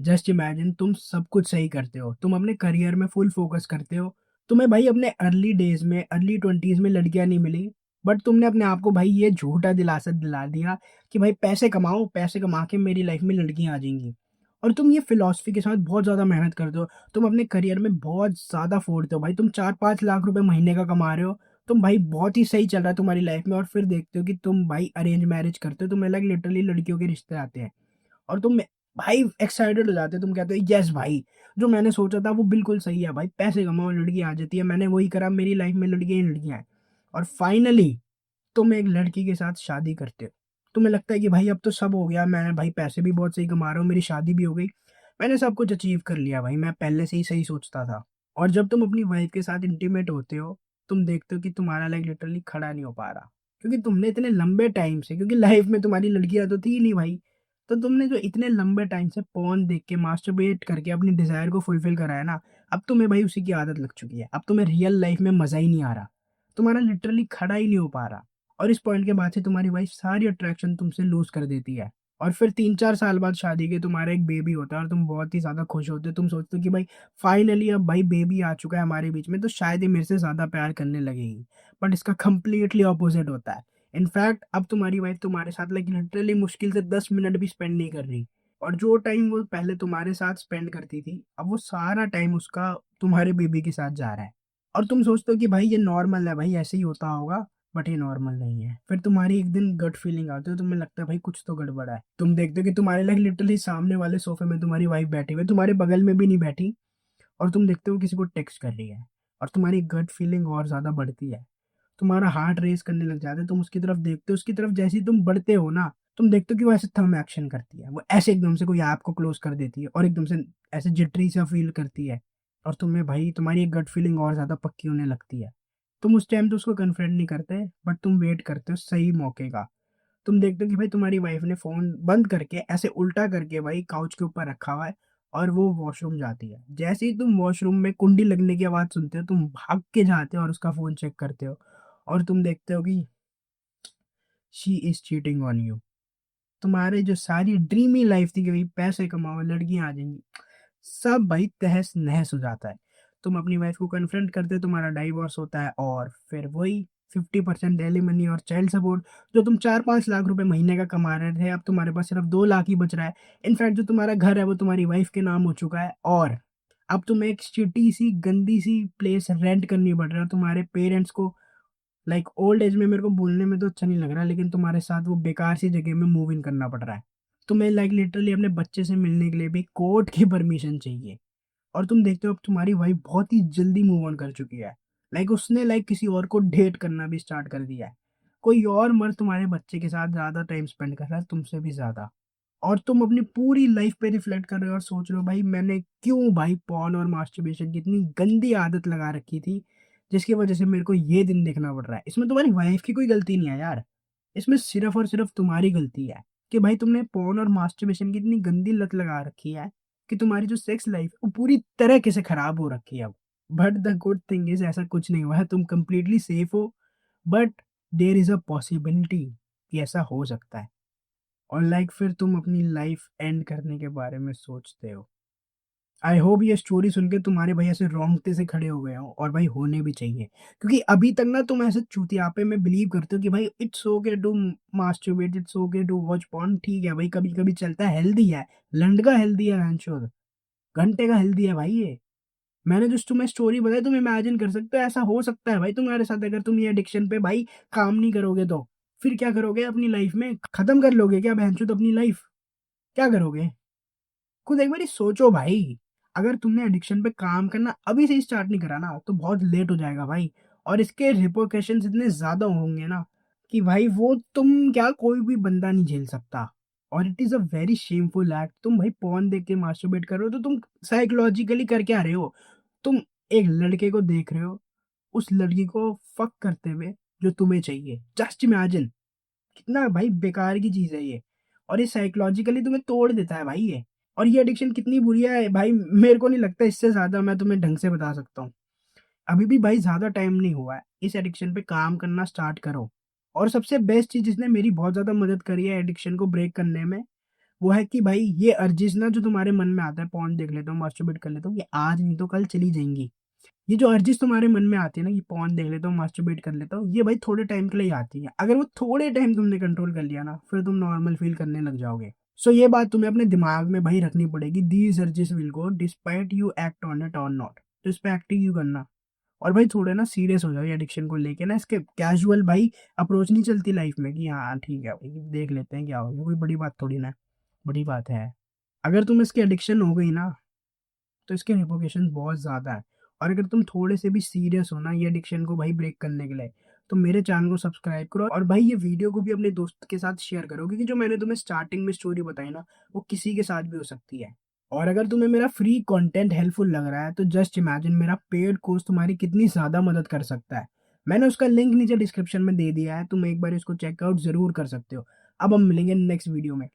Just imagine तुम सब कुछ सही करते हो, तुम अपने करियर में फुल फोकस करते हो, तुम्हें भाई अपने अर्ली डेज में अर्ली ट्वेंटीज में लड़कियां नहीं मिली, बट तुमने अपने आप को भाई ये झूठा दिलासा दिला दिया कि भाई पैसे कमाओ, पैसे कमा के मेरी लाइफ में लड़कियां आ जाएंगी। और तुम ये फिलॉसफी के साथ बहुत ज्यादा मेहनत करते हो, तुम अपने करियर में बहुत ज्यादा फोड़ते हो भाई, तुम 4-5 लाख रुपए महीने का कमा रहे हो, तुम भाई बहुत ही सही चल रहा है तुम्हारी लाइफ में, और फिर देखते हो कि तुम भाई अरेंज मैरिज करते हो, तुम्हें लाइक लिटरली लड़कियों के रिश्ते आते हैं, और तुम भाई एक्साइटेड हो जाते हो, तुम कहते हो यस भाई, जो मैंने सोचा था वो बिल्कुल सही है भाई, पैसे कमाओ लड़की आ जाती है, मैंने वही करा, मेरी लाइफ में लड़कियां ही लड़कियां हैं। और फाइनली तुम एक लड़की के साथ शादी करते हो, तुम्हें लगता है कि भाई अब तो सब हो गया, मैं भाई पैसे भी बहुत सही कमा रहा हूँ, मेरी शादी भी हो गई, मैंने सब कुछ अचीव कर लिया भाई, मैं पहले से ही सही सोचता था। और जब तुम अपनी वाइफ के साथ इंटीमेट होते हो, तुम देखते हो कि तुम्हारा लाइक लिटरली खड़ा नहीं हो पा रहा, क्योंकि तुमने इतने लंबे टाइम से, क्योंकि लाइफ में तुम्हारी लड़कियां तो थी ही नहीं भाई, तो तुमने जो इतने लंबे टाइम से पॉर्न देख के मास्टरबेट करके अपनी डिजायर को फुलफिल करा है ना, अब तुम्हें भाई उसी की आदत लग चुकी है, अब तुम्हें रियल लाइफ में मजा ही नहीं आ रहा, तुम्हारा लिटरली खड़ा ही नहीं हो पा रहा। और इस पॉइंट के बाद से तुम्हारी वाइफ सारी अट्रैक्शन तुमसे लूज कर देती है, और फिर 3-4 साल बाद शादी के तुम्हारा एक बेबी होता है, और तुम बहुत ही ज्यादा खुश होते हो, तुम सोचते हो कि भाई फाइनली अब भाई बेबी आ चुका है हमारे बीच में, तो शायद ये मेरे से ज्यादा प्यार करने लगेगी। बट इसका कंप्लीटली ऑपोजिट होता है। इनफैक्ट अब तुम्हारी वाइफ तुम्हारे साथ लाइक लिटरली मुश्किल से 10 मिनट भी स्पेंड नहीं कर रही, और जो टाइम वो पहले तुम्हारे साथ स्पेंड करती थी, अब वो सारा टाइम उसका तुम्हारे बेबी के साथ जा रहा है। और तुम सोचते हो कि भाई ये नॉर्मल है, भाई ऐसे ही होता होगा, बट ये नॉर्मल नहीं है। फिर तुम्हारी एक दिन गट फीलिंग आती है, तुम्हें लगता है भाई कुछ तो गड़बड़ है, तुम देखते हो कि तुम्हारे लाइक लिटरली सामने वाले सोफे में तुम्हारी वाइफ बैठी हुई है, तुम्हारे बगल में भी नहीं बैठी, और तुम देखते हो किसी को टेक्स्ट कर रही है, और तुम्हारी गट फीलिंग और ज्यादा बढ़ती है, तुम्हारा हार्ट रेस करने लग जाता है, तुम उसकी तरफ देखते हो, उसकी तरफ जैसे ही तुम बढ़ते हो ना, तुम देखते हो कि वो ऐसे थंब एक्शन करती है, वो ऐसे एकदम से कोई ऐप को क्लोज कर देती है, और एकदम से ऐसे जिटरी सा फील करती है, और तुम्हें भाई तुम्हारी गट फीलिंग और ज्यादा पक्की होने लगती है। तुम उस टाइम तो उसको कन्फ्रंट नहीं करते, बट तुम वेट करते हो सही मौके का। तुम देखते हो कि भाई तुम्हारी वाइफ ने फोन बंद करके ऐसे उल्टा करके भाई काउच के ऊपर रखा हुआ है, और वो वॉशरूम जाती है, जैसे ही तुम वॉशरूम में कुंडी लगने की आवाज सुनते हो, तुम भाग के जाते हो और उसका फोन चेक करते हो, और तुम देखते हो कि she is cheating on you. तुम्हारे जो सारी ड्रीमी लाइफ थी कि भाई पैसे कमाओ लड़कियां आ जाएंगी, सब भाई तहस नहस हो जाता है। तुम अपनी वाइफ को कन्फ्रंट करते हो, तुम्हारा डाइवोर्स होता है, और फिर वही 50% एलिमनी और चाइल्ड सपोर्ट, जो तुम 4-5 लाख रुपए महीने का कमा रहे थे, अब तुम्हारे पास सिर्फ 2 लाख ही बच रहा है। इनफैक्ट जो तुम्हारा घर है वो तुम्हारी वाइफ के नाम हो चुका है, और अब तुम्हें एक शिटी सी गंदी सी प्लेस रेंट करनी पड़ रहा है तुम्हारे पेरेंट्स को, लाइक ओल्ड एज में, मेरे को बोलने में तो अच्छा नहीं लग रहा, लेकिन तुम्हारे साथ वो बेकार सी जगह में मूव इन करना पड़ रहा है। तुम्हें लाइक लिटरली अपने बच्चे से मिलने के लिए भी कोर्ट की परमिशन चाहिए, और तुम देखते हो अब तुम्हारी वाइफ बहुत ही जल्दी मूव ऑन कर चुकी है, लाइक उसने लाइक किसी और को डेट करना भी स्टार्ट कर दिया है, कोई और मर्द तुम्हारे बच्चे के साथ ज्यादा टाइम स्पेंड कर रहा है तुमसे भी ज्यादा। और तुम अपनी पूरी लाइफ पे रिफ्लेक्ट कर रहे हो और सोच रहे हो भाई मैंने क्यों भाई पॉर्न और मास्टरबेशन की इतनी गंदी आदत लगा रखी थी, जिसकी वजह से मेरे को ये दिन देखना पड़ रहा है। इसमें तुम्हारी वाइफ की कोई गलती नहीं है यार, इसमें सिर्फ और सिर्फ तुम्हारी गलती है, कि भाई तुमने पॉर्न और मास्टरबेशन की इतनी गंदी लत लगा रखी है कि तुम्हारी जो सेक्स लाइफ है वो पूरी तरीके से खराब हो रखी है अब। But the good thing is ऐसा कुछ नहीं हुआ है, तुम कंप्लीटली सेफ हो, but there is a possibility कि ऐसा हो सकता है। और लाइक फिर तुम अपनी लाइफ एंड करने के बारे में सोचते हो। आई होप ये स्टोरी सुन के तुम्हारे भाई ऐसे रोंगटे से खड़े हो गए हो, और भाई होने भी चाहिए, क्योंकि अभी तक ना तुम ऐसे चूतियापे में बिलीव करते हो कि भाई it's okay to masturbate, it's okay to watch porn, ठीक है भाई कभी कभी चलता है, हेल्दी है, लंड का हेल्दी है, हैंशोर घंटे का हेल्दी है भाई ये। मैंने जो तुम्हें स्टोरी बताई तुम इमेजिन कर सकते हो ऐसा हो सकता है भाई तुम्हारे साथ, अगर तुम ये एडिक्शन पे भाई काम नहीं करोगे तो फिर क्या करोगे अपनी लाइफ में, खत्म कर लोगे क्या बहनचोद अपनी लाइफ, क्या करोगे? खुद एक बारी सोचो भाई, अगर तुमने एडिक्शन पे काम करना अभी से स्टार्ट नहीं करा ना तो बहुत लेट हो जाएगा भाई, और इसके रिपोर्केशंस इतने ज्यादा होंगे ना कि भाई वो तुम क्या कोई भी बंदा नहीं झेल सकता। और it is a very shameful act, तुम भाई पॉर्न देख के मास्टरबेट कर रहे हो तो तुम साइकोलॉजिकली कर क्या रहे हो, तुम एक लड़के को देख रहे हो, उस लड़की को फक करते हुए जो तुम्हें चाहिए, जस्ट इमेजिन कितना भाई बेकार की चीज है ये, और ये साइकोलॉजिकली तुम्हें तोड़ देता है भाई ये। और ये एडिक्शन कितनी बुरी है भाई, मेरे को नहीं लगता इससे ज्यादा मैं तुम्हें ढंग से बता सकता हूँ। अभी भी भाई ज्यादा टाइम नहीं हुआ है, इस एडिक्शन पे काम करना स्टार्ट करो। और सबसे बेस्ट चीज जिसने मेरी बहुत ज्यादा मदद करी है एडिक्शन को ब्रेक करने में, वो है कि भाई ये अर्जिश ना जो तुम्हारे मन में आता है, पॉर्न देख लेता हूँ, मास्टरबेट कर लेता हूँ, ये आज नहीं तो कल चली जाएंगी। ये जो अर्जिश तुम्हारे मन में आती है ना, ये पॉर्न देख लेता हूँ, मास्टरबेट कर लेता हूँ, ये भाई थोड़े टाइम के लिए ही आती है। अगर वो थोड़े टाइम तुमने कंट्रोल कर लिया ना, फिर तुम नॉर्मल फील करने लग जाओगे। सो ये बात तुम्हें अपने दिमाग में भाई रखनी पड़ेगी, these urges will go despite you act on it और नॉट। तो इस पे एक्टिंग क्यों करना। और भाई थोड़े ना सीरियस हो जाओ ये एडिक्शन को लेके ना, इसके कैजुअल भाई अप्रोच नहीं चलती लाइफ में कि हाँ ठीक है भाई देख लेते हैं क्या हो गया, कोई बड़ी बात थोड़ी ना है। बड़ी बात है। अगर तुम इसकी एडिक्शन हो गई ना, तो इसके रिपोर्टेशन बहुत ज़्यादा है। और अगर तुम थोड़े से भी सीरियस हो ना ये एडिक्शन को भाई ब्रेक करने के लिए, तो मेरे चैनल को सब्सक्राइब करो, और भाई ये वीडियो को भी अपने दोस्त के साथ शेयर करो, क्योंकि जो मैंने तुम्हें स्टार्टिंग में स्टोरी बताई ना, वो किसी के साथ भी हो सकती है। और अगर तुम्हें मेरा फ्री कंटेंट हेल्पफुल लग रहा है, तो जस्ट इमेजिन मेरा पेड कोर्स तुम्हारी कितनी ज़्यादा मदद कर सकता है। मैंने उसका लिंक नीचे डिस्क्रिप्शन में दे दिया है, तुम एक बार इसको चेकआउट ज़रूर कर सकते हो। अब हम मिलेंगे नेक्स्ट वीडियो में।